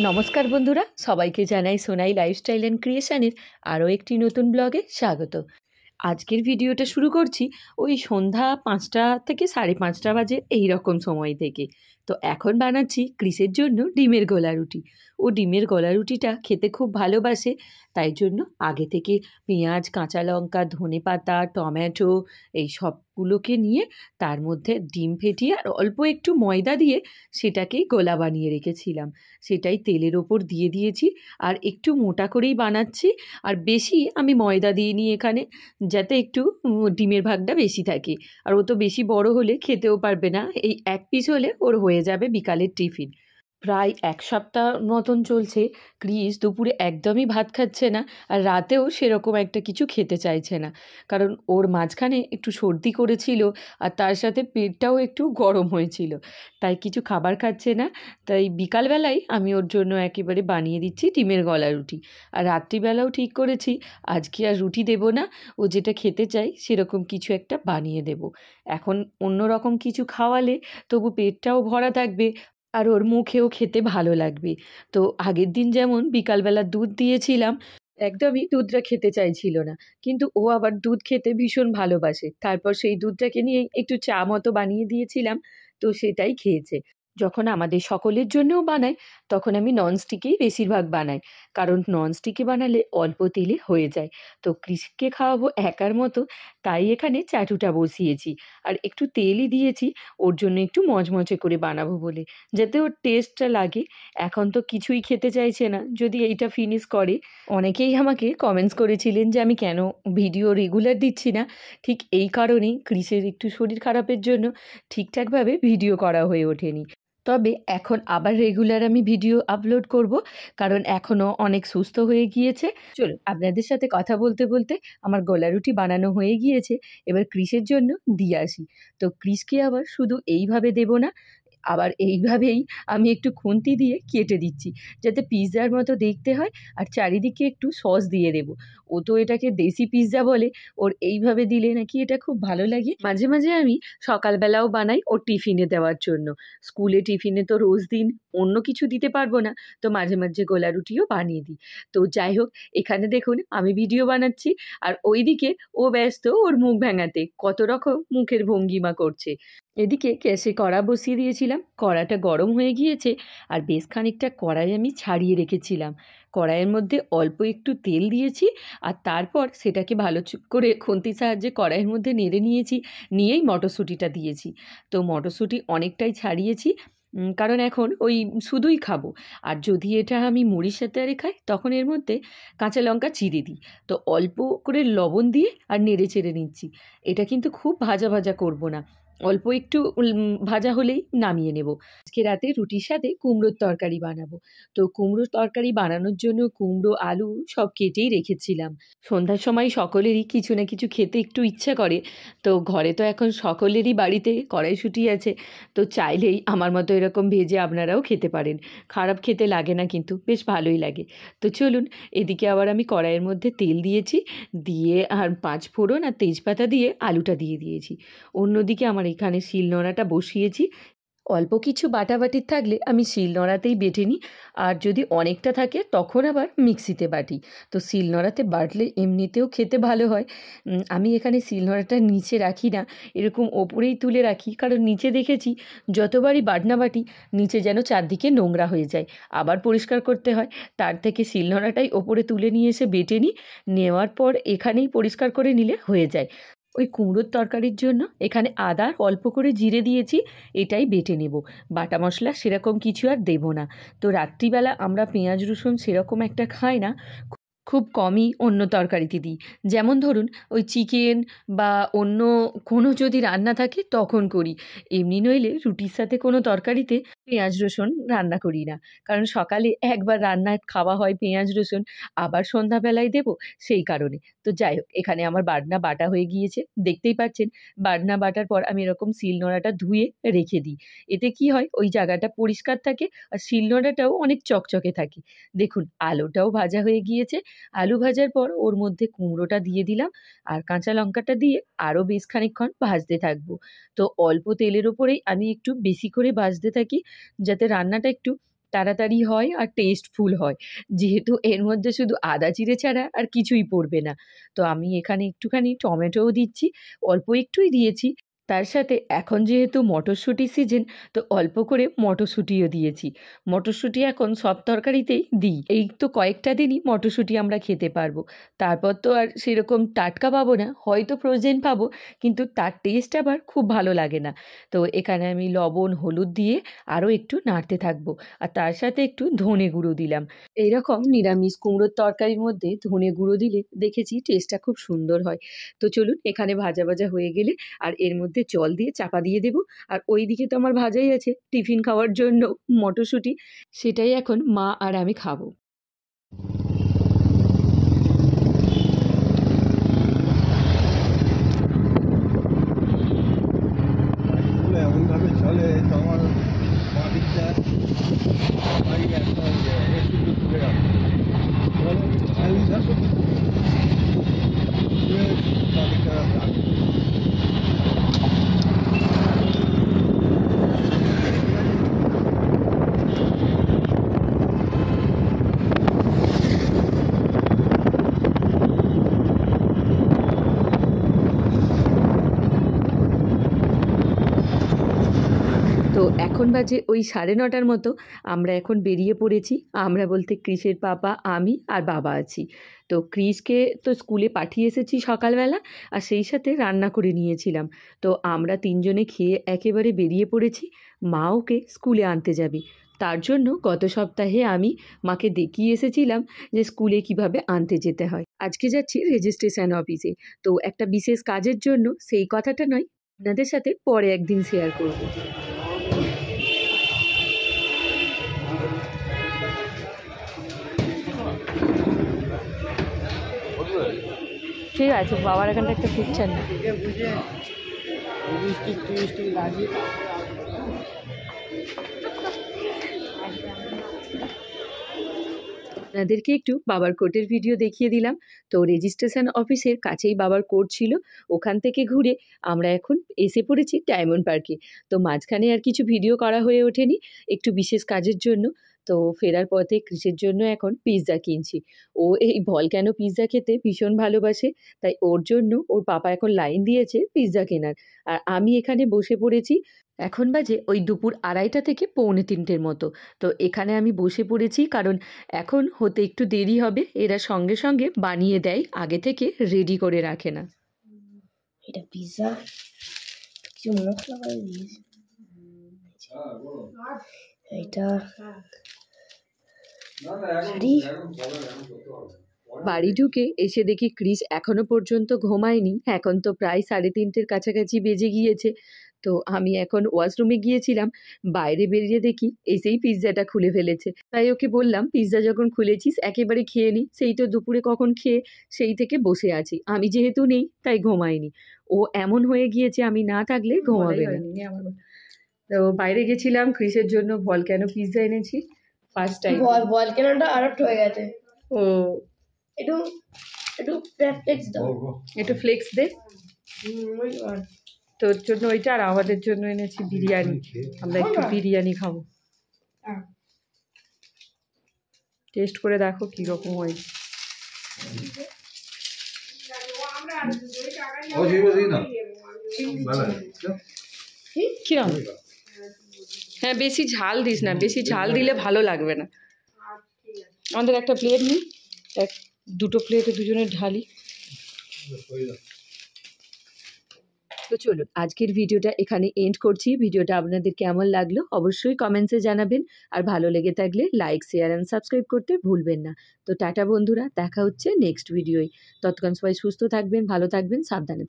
নমস্কার বন্ধুরা, সবাইকে জানাই সোনাই লাইফস্টাইল অ্যান্ড ক্রিয়েশনের আরও একটি নতুন ব্লগে স্বাগত। আজকের ভিডিওটা শুরু করছি ওই সন্ধ্যা 5টা থেকে 5:30 বাজে এই রকম সময় থেকে। তো এখন বানাচ্ছি ক্রিসের জন্য ডিমের গোলা রুটি। ও ডিমের গোলা রুটিটা খেতে খুব ভালোবাসে, তাই জন্য আগে থেকে পেঁয়াজ, কাঁচা লঙ্কা, ধনেপাতা, টমেটো এই সবগুলোকে নিয়ে তার মধ্যে ডিম ফেটিয়ে আর অল্প একটু ময়দা দিয়ে সেটাকেই গোলা বানিয়ে রেখেছিলাম। সেটাই তেলের ওপর দিয়ে দিয়েছি আর একটু মোটা করেই বানাচ্ছি। আর বেশি আমি ময়দা দিইনি এখানে, যাতে একটু ডিমের ভাগটা বেশি থাকে। আর ও তো বেশি বড় হলে খেতেও পারবে না, এই এক পিস হলে ওর হয়ে যাবে বিকালের টিফিন। প্রায় এক সপ্তাহ মতন চলছে ক্রিস দুপুরে একদমই ভাত খাচ্ছে না, আর রাতেও সেরকম একটা কিছু খেতে চাইছে না, কারণ ওর মাঝখানে একটু সর্দি করেছিল আর তার সাথে পেটটাও একটু গরম হয়েছিল, তাই কিছু খাবার খাচ্ছে না। তাই বিকালবেলায় আমি ওর জন্য একেবারে বানিয়ে দিচ্ছি ডিমের গলা রুটি। আর রাত্রিবেলাও ঠিক করেছি আজকে আর রুটি দেব না, ও যেটা খেতে চাই সেরকম কিছু একটা বানিয়ে দেব। এখন অন্য রকম কিছু খাওয়ালে তবু পেটটাও ভরা থাকবে আর ওর মুখেও খেতে ভালো লাগবে। তো আগের দিন যেমন বিকালবেলা দুধ দিয়েছিলাম, একদমই দুধটা খেতে চাইছিল না, কিন্তু ও আবার দুধ খেতে ভীষণ ভালোবাসে। তারপর সেই দুধটাকে নিয়ে একটু চা মতো বানিয়ে দিয়েছিলাম, তো সেটাই খেয়েছে। যখন আমাদের সকলের জন্যও বানাই তখন আমি ননস্টিকেই বেশিরভাগ বানাই, কারণ ননস্টিকে বানালে অল্প তেলে হয়ে যায়। তো ক্রিসকে খাওয়াবো একার মতো, তাই এখানে চাটুটা বসিয়েছি আর একটু তেলই দিয়েছি ওর জন্য একটু মচমচে করে বানাবো বলে, যাতে ওর টেস্টটা লাগে। এখন তো কিছুই খেতে চাইছে না, যদি এইটা ফিনিশ করে। অনেকেই আমাকে কমেন্টস করেছিলেন যে আমি কেন ভিডিও রেগুলার দিচ্ছি না। ঠিক এই কারণেই ক্রিসের একটু শরীর খারাপের জন্য ঠিকঠাকভাবে ভিডিও করা হয়ে ওঠেনি। তবে এখন আবার রেগুলার আমি ভিডিও আপলোড করব, কারণ এখনও অনেক সুস্থ হয়ে গিয়েছে। চলুন আপনাদের সাথে কথা বলতে বলতে আমার গোলা রুটি বানানো হয়ে গিয়েছে, এবার ক্রিসের জন্য দিয়ে আসি। তো ক্রিসকে আবার শুধু এইভাবে দেব না, আবার এইভাবেই আমি একটু খুন্তি দিয়ে কেটে দিচ্ছি, যাতে পিৎজার মতো দেখতে হয়। আর চারিদিকে একটু সস দিয়ে দেবো। ও তো এটাকে দেশি পিৎজা বলে, ওর এইভাবে দিলে নাকি এটা খুব ভালো লাগে। মাঝে মাঝে আমি সকালবেলাও বানাই ওর টিফিনে দেওয়ার জন্য। স্কুলে টিফিনে তো রোজ দিন অন্য কিছু দিতে পারবো না, তো মাঝে মাঝে গোলা রুটিও বানিয়ে দিই। তো যাই হোক, এখানে দেখুন আমি ভিডিও বানাচ্ছি আর ওইদিকে ও ব্যস্ত ওর মুখ ভেঙাতে, কত রকম মুখের ভঙ্গিমা করছে। এদিকে গ্যাসে কড়া বসিয়ে দিয়েছিলাম, কড়াটা গরম হয়ে গিয়েছে আর বেশ খানিকটা কড়াই আমি ছাড়িয়ে রেখেছিলাম। কড়াইয়ের মধ্যে অল্প একটু তেল দিয়েছি আর তারপর সেটাকে ভালো করে খুন্তির সাহায্যে কড়াইয়ের মধ্যে নেড়ে নিয়েছি, নিয়েই মটরশুঁটিটা দিয়েছি। তো মটরশুঁটি অনেকটাই ছাড়িয়েছি, কারণ এখন ওই শুধুই খাবো। আর যদি এটা আমি মুড়ির সাথে আরে খাই তখন এর মধ্যে কাঁচা লঙ্কা চিড়ে দিই। তো অল্প করে লবণ দিয়ে আর নেড়ে চেড়ে নিচ্ছি। এটা কিন্তু খুব ভাজা ভাজা করব না, অল্প একটু ভাজা হলেই নামিয়ে নেব। আজকে রাতে রুটির সাথে কুমড়োর তরকারি বানাবো। তো কুমড়োর তরকারি বানানোর জন্য কুমড়ো, আলু সব কেটেই রেখেছিলাম। সন্ধ্যার সময় সকলেরই কিছু না কিছু খেতে একটু ইচ্ছা করে। তো ঘরে তো এখন সকলেরই বাড়িতে কড়াইশুঁটি আছে, তো চাইলেই আমার মতো এরকম ভেজে আপনারাও খেতে পারেন। খারাপ খেতে লাগে না, কিন্তু বেশ ভালোই লাগে। তো চলুন, এদিকে আবার আমি কড়াইয়ের মধ্যে তেল দিয়েছি, দিয়ে আর 5 ফোড়ন আর তেজপাতা দিয়ে আলুটা দিয়ে দিয়েছি। অন্যদিকে আমার এখানে শিলনোড়াটা বসিয়েছি। অল্প কিছু বাটাবাটির থাকলে আমি শিলনোড়াতেই বেটে নিই, আর যদি অনেকটা থাকে তখন আবার মিক্সিতে বাটি। তো শিলনোড়াতে বাটলে এমনিতেও খেতে ভালো হয়। আমি এখানে শিলনোড়াটা নিচে রাখি না, এরকম ওপরেই তুলে রাখি, কারণ নিচে দেখেছি যতবারই বাটনা বাটি নিচে যেন চারদিকে নোংরা হয়ে যায়, আবার পরিষ্কার করতে হয়। তার থেকে শিলনোড়াটাই ওপরে তুলে নিয়ে এসে বেটে নিই, নেওয়ার পর এখানেই পরিষ্কার করে নিলে হয়ে যায়। ওই কুমড়োর তরকারির জন্য এখানে আদা অল্প করে জিরে দিয়েছি, এটাই বেটে নেব। বাটা মশলা সেরকম কিছু আর দেব না। তো রাত্রিবেলা আমরা পেঁয়াজ রসুন সেরকম একটা খাই না, খুব কমই অন্য তরকারিতে দিই। যেমন ধরুন ওই চিকেন বা অন্য কোনো যদি রান্না থাকে তখন করি, এমনি নইলে রুটির সাথে কোনো তরকারিতে পেঁয়াজ রসুন রান্না করি না, কারণ সকালে একবার রান্না খাওয়া হয় পেঁয়াজ রসুন, আবার সন্ধ্যাবেলায় দেবো, সেই কারণে। তো যাই হোক, এখানে আমার বাটনা বাটা হয়ে গিয়েছে, দেখতেই পাচ্ছেন। বাটনা বাটার পর আমি এরকম শিলনোড়াটা ধুয়ে রেখে দিই। এতে কি হয়, ওই জায়গাটা পরিষ্কার থাকে আর শিলনোড়াটাও অনেক চকচকে থাকে। দেখুন আলুটাও ভাজা হয়ে গিয়েছে। আলু ভাজার পর ওর মধ্যে কুমড়োটা দিয়ে দিলাম, আর কাঁচা লঙ্কাটা দিয়ে আরও বেশ খানিকক্ষণ ভাজতে থাকবো। তো অল্প তেলের ওপরেই আমি একটু বেশি করে ভাজতে থাকি, যাতে রান্নাটা একটু তাড়াতাড়ি হয় আর টেস্টফুল হয়। যেহেতু এর মধ্যে শুধু আদা চিড়ে ছাড়া আর কিছুই পড়বে না। তো আমি এখানে একটুখানি টমেটোও দিচ্ছি, অল্প একটুই দিয়েছি। তার সাথে এখন যেহেতু মটরশুঁটির সিজন, তো অল্প করে মটরশুঁটিও দিয়েছি। মটরশুঁটি এখন সব তরকারিতেই দিই। এই তো কয়েকটা দিনই মটরশুঁটি আমরা খেতে পারবো। তারপর তো আর সেরকম টাটকা পাবো না, হয়তো ফ্রোজেন পাবো, কিন্তু তার টেস্ট আবার খুব ভালো লাগে না। তো এখানে আমি লবণ হলুদ দিয়ে আরও একটু নাড়তে থাকবো, আর তার সাথে একটু ধনে গুঁড়ো দিলাম। এইরকম নিরামিষ কুমড়োর তরকারির মধ্যে ধনে গুঁড়ো দিলে দেখেছি টেস্টটা খুব সুন্দর হয়। তো চলুন, এখানে ভাজা ভাজা হয়ে গেলে আর এর মধ্যে জল দিয়ে চাপা দিয়ে দেবো। আর ওই দিকে তো আমার ভাজাই আছে টিফিন খাওয়ার জন্য মটরশুঁটি, সেটাই এখন মা আর আমি খাবো। এমনভাবে চলে তো আমার মাটিটা বাড়ি একটা একটু তুলে রাখে মাটিটা রাখে। তো এখন বাজে ওই 9:30 মতো। আমরা এখন বেরিয়ে পড়েছি। আমরা বলতে ক্রিসের পাপা, আমি আর বাবা আছি। তো ক্রিসকে তো স্কুলে পাঠিয়ে এসেছি সকালবেলা, আর সেই সাথে রান্না করে নিয়েছিলাম। তো আমরা 3 জনে খেয়ে একেবারে বেরিয়ে পড়েছি। মা ওকে স্কুলে আনতে যাবে। তার জন্য গত সপ্তাহে আমি মাকে দেখিয়ে এসেছিলাম যে স্কুলে কিভাবে আনতে যেতে হয়। আজকে যাচ্ছি রেজিস্ট্রেশন অফিসে। তো একটা বিশেষ কাজের জন্য, সেই কথাটা নয়, আপনাদের সাথে পরে একদিন শেয়ার করব। ঠিক আছে, বাবার এখানটা একটা পিকচার না। আপনাদেরকে একটু বাবার কোর্টের ভিডিও দেখিয়ে দিলাম। তো রেজিস্ট্রেশন অফিসের কাছেই বাবার কোর্ট ছিল। ওখান থেকে ঘুরে আমরা এখন এসে পড়েছি ডায়মন্ড পার্কে। তো মাঝখানে আর কিছু ভিডিও করা হয়ে ওঠেনি, একটু বিশেষ কাজের জন্য। তো ফেরার পথে ক্রিসের জন্য এখন পিৎজা কিনছি। ও এই ভলক্যানো পিৎজা খেতে ভীষণ ভালোবাসে, তাই ওর জন্য ওর পাপা এখন লাইন দিয়েছে পিৎজা কেনার। আর আমি এখানে বসে পড়েছি। এখন বাজে ওই দুপুর 2:30 থেকে 2:45 মতো। তো এখানে আমি বসে পড়েছি, কারণ এখন হতে একটু দেরি হবে। এরা সঙ্গে সঙ্গে বানিয়ে দেয়, আগে থেকে রেডি করে রাখে না। এটা পিৎজা কিছু মশলা করে দিয়েছে। এটা বাড়ি ঢুকে এসে দেখি ক্রিস এখনো পর্যন্ত ঘুমায়নি। এখন তো প্রায় 3:30 কাছাকাছি বেজে গিয়েছে। তো আমি এখন ওয়াশরুমে গিয়েছিলাম, বাইরে বেরিয়ে দেখি এসেই পিৎজাটা খুলে ফেলেছে। তাই ওকে বললাম, পিৎজা যখন খুলেছিস একেবারে খেয়ে নি, সেই তো দুপুরে কখন খেয়ে সেই থেকে বসে আছি। আমি যেহেতু নেই তাই ঘুমায়নি। ও এমন হয়ে গিয়েছে আমি না থাকলে ঘুমাবে না। তো বাইরে গেছিলাম, ক্রিসের জন্য ভলক্যানো পিৎজা এনেছি ফার্স্ট টাইম। ভলক্যানোটা আরপ্ট হয়ে গেছে। ও একটু একটু ফ্লেক্স দাও, একটু ফ্লেক্স দে। ওই আর তোর জন্য ওইটা, আর আমাদের জন্য এনেছি বিরিয়ানি। আমরা একটু বিরিয়ানি খাবো। টেস্ট করে দেখো কীরকম হয়েছে। কিরম? হ্যাঁ, বেশি ঝাল দিস না, বেশি ঝাল দিলে ভালো লাগবে না। আমাদের একটা প্লেট নিই, দুটো প্লেটে দুজনের ঢালি। তো চলুন, আজকের ভিডিওটা এখানে এন্ড করছি। ভিডিওটা আপনাদের কেমন লাগলো অবশ্যই কমেন্টসে জানাবেন, আর ভালো লেগে থাকলে লাইক, শেয়ার অ্যান্ড সাবস্ক্রাইব করতে ভুলবেন না। তো টাটা বন্ধুরা, দেখা হচ্ছে নেক্সট ভিডিওয়। ততক্ষণ সবাই সুস্থ থাকবেন, ভালো থাকবেন, সাবধানে থাকবেন।